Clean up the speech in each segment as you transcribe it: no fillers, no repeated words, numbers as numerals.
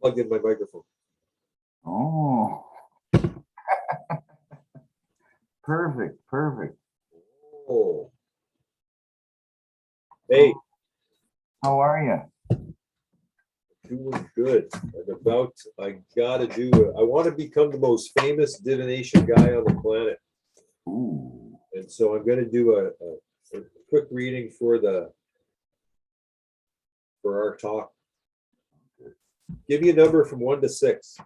Plugged in my microphone. Oh, perfect, perfect. Oh. Hey, How are you? doing good. I gotta do it. I want to become the most famous divination guy on the planet. Ooh, And so I'm gonna do a quick reading for our talk. Give me a number from 1 to 6.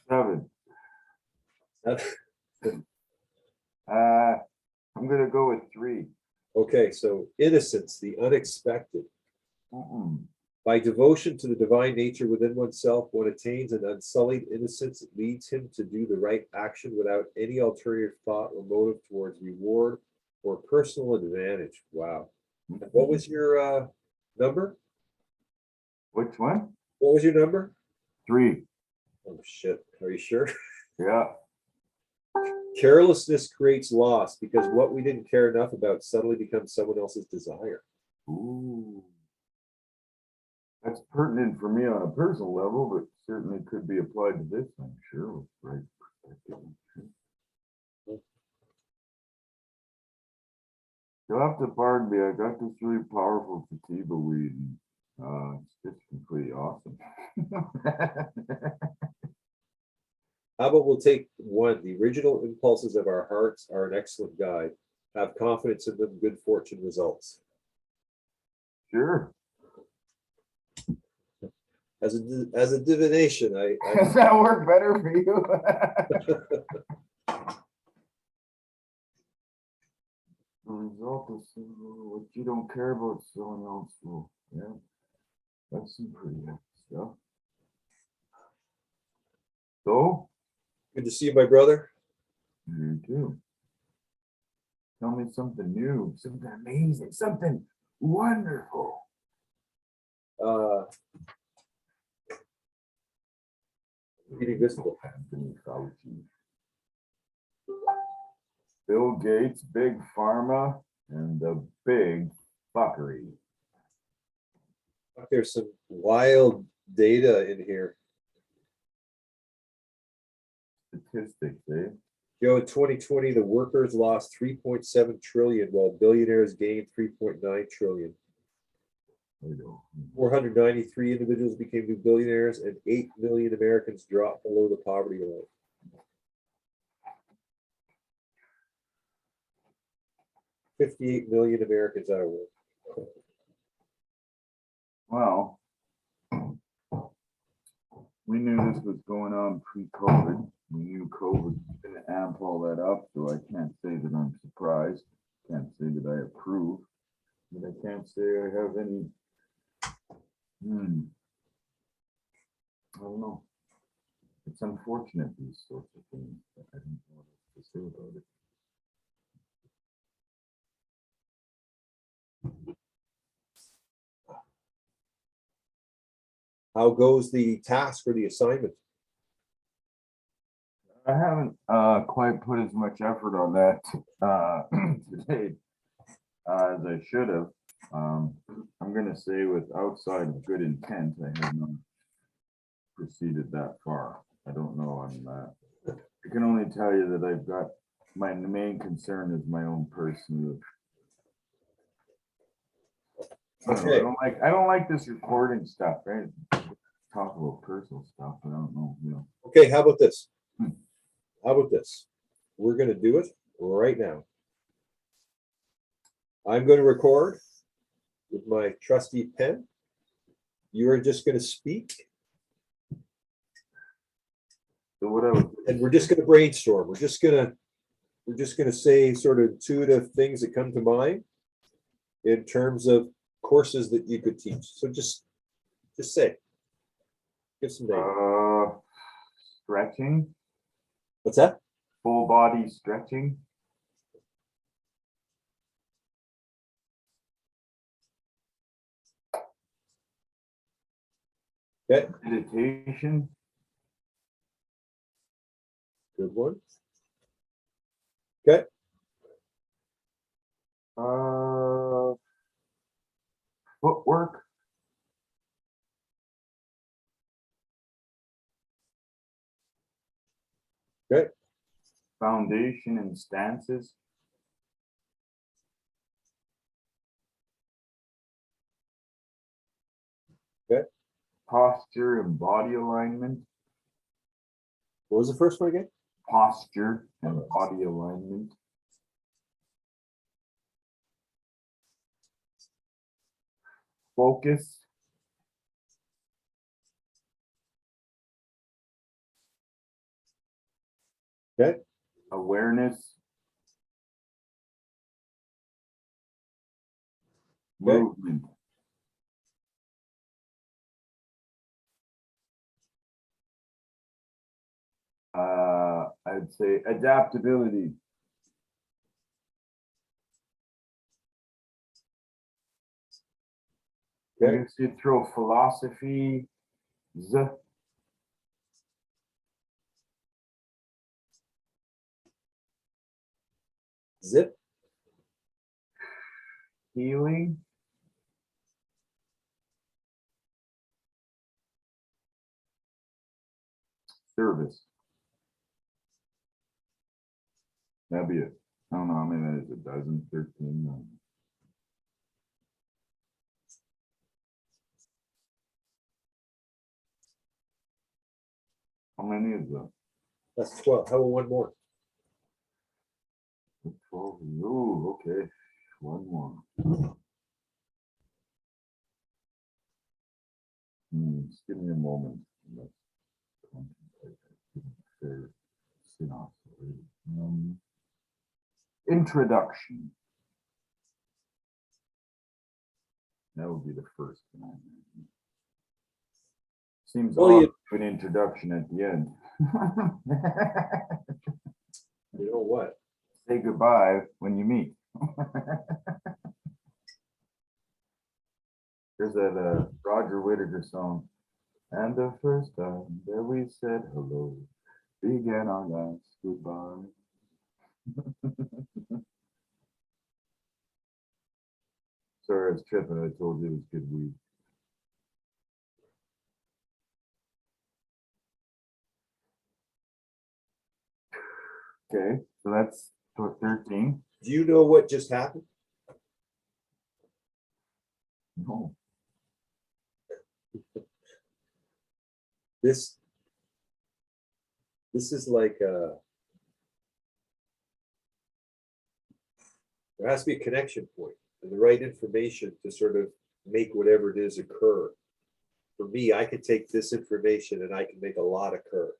7. I'm gonna go with 3. Okay, so innocence, the unexpected. Mm-mm. By devotion to the divine nature within oneself, one attains an unsullied innocence that leads him to do the right action without any ulterior thought or motive towards reward or personal advantage. Wow. What was your number? Which one? What was your number? 3. Oh, shit. Are you sure? Yeah. Carelessness creates loss because what we didn't care enough about suddenly becomes someone else's desire. Ooh. That's pertinent for me on a personal level, but certainly could be applied to this, I'm sure, with right perspective. You'll have to pardon me. I got this really powerful sativa weed, and it's just completely awesome. How about we'll take 1? The original impulses of our hearts are an excellent guide. Have confidence in them, good fortune results. Sure. As a divination, Does that work better for you? The result is what you don't care about, someone else will. Yeah, that's some pretty good stuff. So, good to see you, my brother. you too. Tell me something new, something amazing, something wonderful. Reading this book. Anthony Fauci. Bill Gates, Big Pharma, and the Big Fuckery. There's some wild data in here. Statistics, eh? You know, in 2020, the workers lost 3.7 trillion, while billionaires gained 3.9 trillion. 493 individuals became new billionaires, and 8 million Americans dropped below the poverty line. $58 million Americans out of work. Well, we knew this was going on pre-COVID. We knew COVID was going to amp all that up, so I can't say that I'm surprised. Can't say that I approve, but I can't say I have any. I don't know. It's unfortunate, these sorts of things. But I don't know what else to say about it. How goes the task or the assignment? I haven't quite put as much effort on that today as I should have. I'm going to say, with outside of good intent, I have not proceeded that far. I don't know on that. I can only tell you that I've got my main concern is my own personal. Okay. I don't like this recording stuff, right? Talk about personal stuff, but I don't know, you know. Okay, how about this? How about this? We're going to do it right now. I'm going to record with my trusty pen. You are just going to speak. So what I was, and we're just going to brainstorm. We're just going to say sort of intuitive things that come to mind in terms of courses that you could teach. So just say, give some names. Stretching. What's that? Full body stretching. Okay. Meditation. Good one. Okay. Footwork. Okay. Foundation and stances. Okay. Posture and body alignment. What was the first one again? Posture and body alignment. Focus. Okay. Awareness. Okay. Movement. I'd say adaptability. I Okay. guess you'd throw philosophy. Zip. Healing. Service. That'd be it. I don't know how many that is. A dozen, 13. How many is that? That's 12. How about one more? 12. Ooh, okay. One more. Just give me a moment. Let's contemplate it. Fair synopsis. Introduction. That would be the first one. Seems Well, odd you- to do an introduction at the end. You know what? Say goodbye when you meet. There's that Roger Whittaker song. And the first time that we said hello began our last goodbye. Sorry, I was tripping. I told you it was good weed. Okay, so that's 13. Do you know what just happened? No. This is like there has to be a connection point and the right information to sort of make whatever it is occur. For me, I could take this information and I can make a lot occur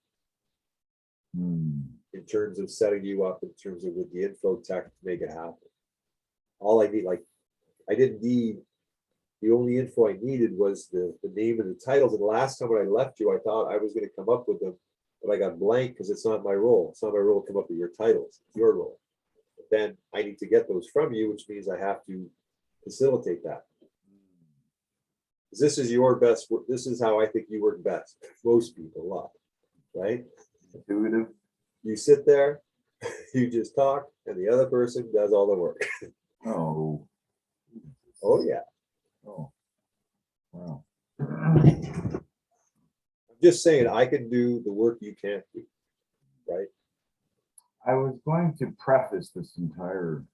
in terms of setting you up, in terms of with the info tech to make it happen. All I need, like, I didn't need, the only info I needed was the name and the titles. And the last time when I left you, I thought I was going to come up with them, but I got blank because it's not my role. It's not my role to come up with your titles. It's your role. But then I need to get those from you, which means I have to facilitate that. This is your best. This is how I think you work best. Most people, a lot, right? Intuitive. You sit there, you just talk, and the other person does all the work. Oh. Oh yeah. Oh. Wow. I'm just saying I can do the work you can't do, right? I was going to preface this entire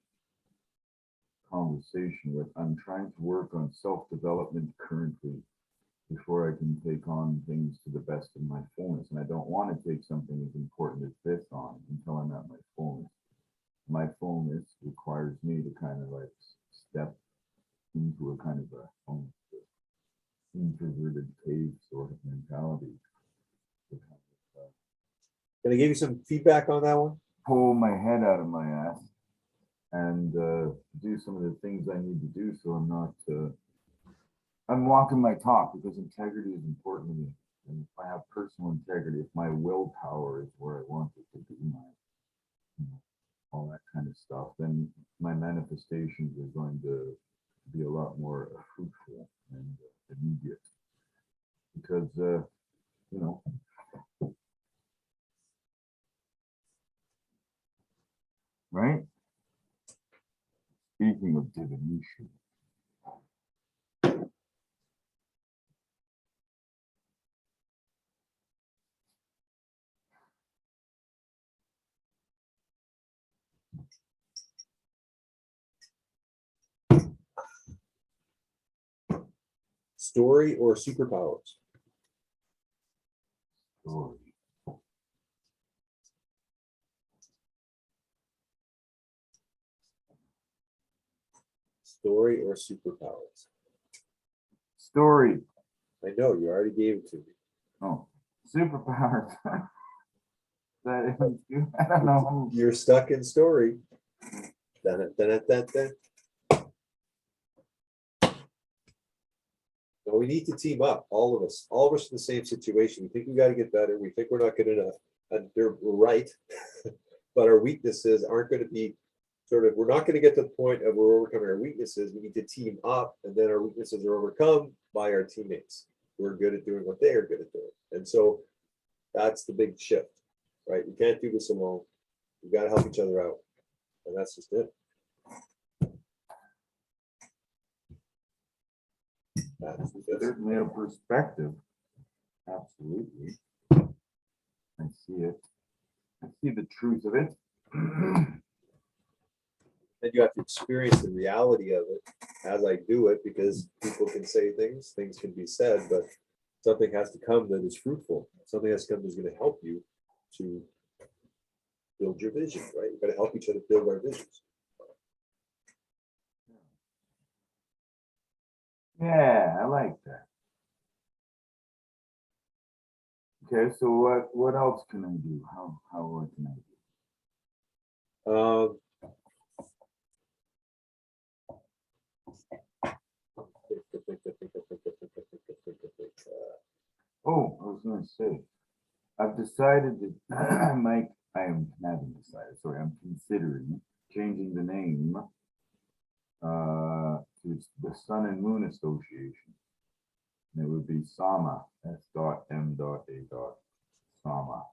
conversation with I'm trying to work on self-development currently before I can take on things to the best of my fullness. And I don't want to take something as important as this on until I'm at my fullness. My fullness requires me to kind of like step into a kind of a introverted cave sort of mentality. To kind of, Can I give you some feedback on that one? pull my head out of my ass and do some of the things I need to do so I'm not I'm walking my talk because integrity is important to me. And if I have personal integrity, if my willpower is where I want it to be, all that kind of stuff, then my manifestations are going to be a lot more fruitful and immediate. Because, you know, right? Speaking of divination, Story or superpowers? Story. Story or superpowers? Story. I know, you already gave it to me. Oh, superpowers. I don't know. You're stuck in story. Dun, dun, dun, dun, dun. No, we need to team up, all of us in the same situation. We think we gotta get better. We think we're not good enough. And we're right. But our weaknesses aren't gonna be we're not gonna get to the point of we're overcoming our weaknesses. We need to team up, and then our weaknesses are overcome by our teammates who are good at doing what they are good at doing. And so that's the big shift, right? You can't do this alone. You gotta help each other out. And that's just it. Certainly a perspective. Absolutely. I see it. I see the truth of it. And you have to experience the reality of it as I do it, because people can say things can be said, but something has to come that is fruitful. Something has to come that's going to help you to build your vision, right? You've got to help each other build our visions. Yeah, I like that. Okay, so what else can I do? What can I do? Oh, I was gonna say, I've decided that Mike, I haven't decided, sorry, I'm considering changing the name to the Sun and Moon Association. And it would be SAMA, S.M.A. SAMA,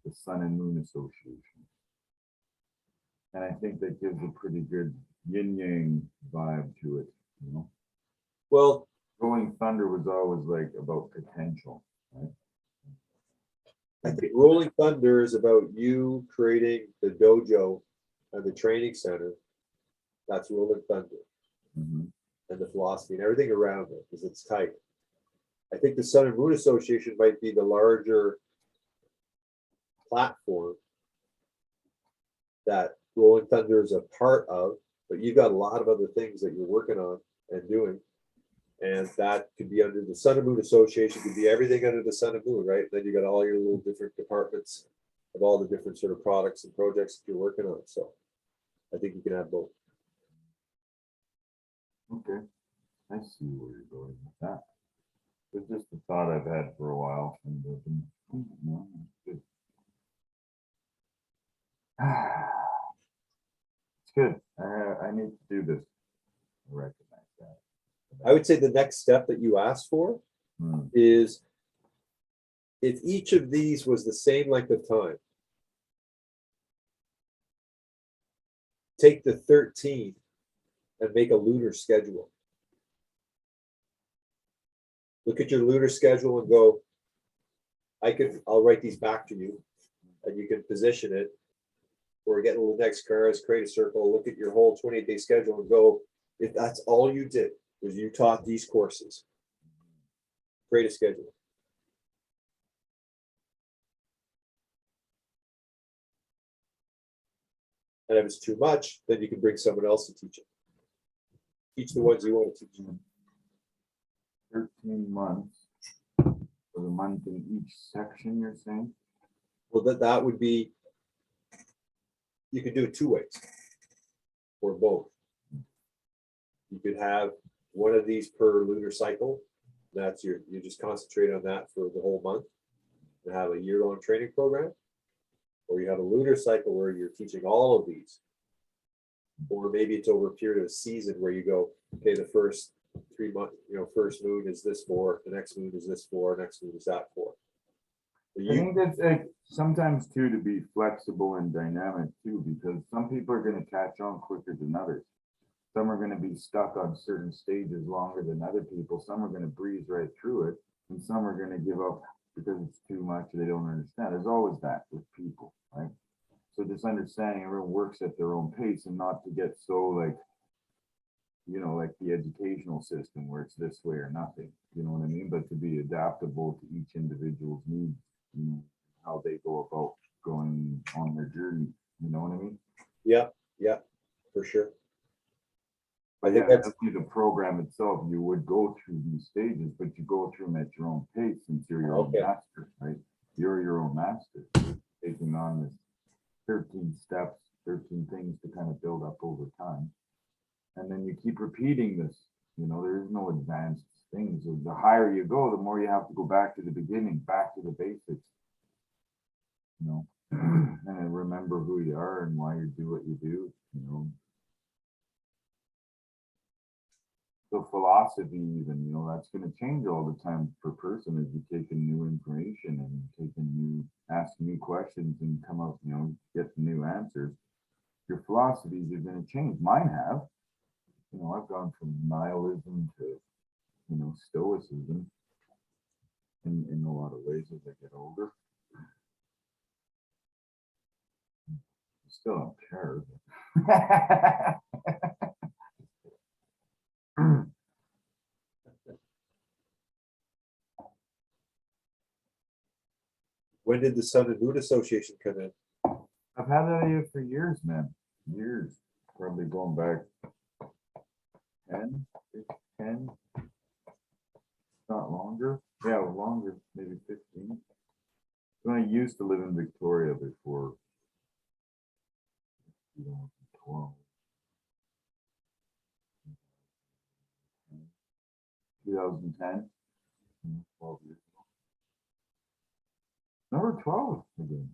the Sun and Moon Association. And I think that gives a pretty good yin yang vibe to it, you know. Well, Rolling Thunder was always like about potential, right? I think Rolling Thunder is about you creating the dojo and the training center. That's Rolling Thunder. Mhm. And the philosophy and everything around it, because it's tight. I think the Sun and Moon Association might be the larger platform that Rolling Thunder is a part of, but you've got a lot of other things that you're working on and doing. And that could be under the Sun and Moon Association, could be everything under the Sun and Moon, right? Then you got all your little different departments of all the different sort of products and projects that you're working on. So I think you can have both. Okay, I see where you're going with that. It's just a thought I've had for a while. And no, it's good. It's good. I need to do this. I recognize that. I would say the next step that you asked for Hmm. is if each of these was the same length of time, take the 13 and make a lunar schedule. Look at your lunar schedule and go, I'll write these back to you, and you can position it, or get a little next cards, create a circle, look at your whole 28-day schedule and go, if that's all you did was you taught these courses, create a schedule. And if it's too much, then you can bring someone else to teach it. Teach the ones you want to teach. 13 months for the month in each section, you're saying? Well, that would be, you could do it two ways, or both. You could have one of these per lunar cycle. That's you just concentrate on that for the whole month and have a year-long training program. Or you have a lunar cycle where you're teaching all of these. Or maybe it's over a period of a season where you go, okay, the first 3 months, first moon is this for, the next moon is this for, next moon is that for. I think that's like sometimes too to be flexible and dynamic too, because some people are going to catch on quicker than others. Some are going to be stuck on certain stages longer than other people. Some are going to breeze right through it, and some are going to give up because it's too much. They don't understand. There's always that with people, right? So just understanding everyone works at their own pace and not to get so like you know, like the educational system where it's this way or nothing, you know what I mean? But to be adaptable to each individual's needs, you know, how they go about going on their journey, you know what I mean? Yeah, yeah, for sure. I But think yeah, that's, definitely the program itself, you would go through these stages, but you go through them at your own pace since you're your own Okay. master, right? You're your own master, You're taking on this 13 steps, 13 things to kind of build up over time. And then you keep repeating this, you know, there is no advanced things. The higher you go, the more you have to go back to the beginning, back to the basics, you know, and then remember who you are and why you do what you do, you know. So philosophy even, you know, that's going to change all the time per person as you take in new information and ask new questions and come up, you know, get new answers. Your philosophies are going to change. Mine have. You know, I've gone from nihilism to, you know, stoicism in a lot of ways as I get older. I still don't care. when did the Sun and Moon Association come in? I've had that idea for years, man. Years. Probably going back 10, 10, not longer. Yeah, longer, maybe 15. When I used to live in Victoria before 2012. 2010. 12 years ago. Number 12 again.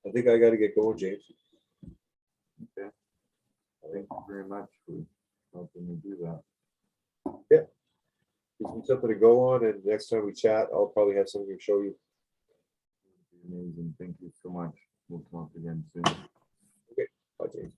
I think I got to get going, James. Okay. Thank you very much for helping me do that. Gives me something to go on, and next time we chat, I'll probably have something to show you. Amazing. Thank you so much. We'll talk again soon. Bye, James.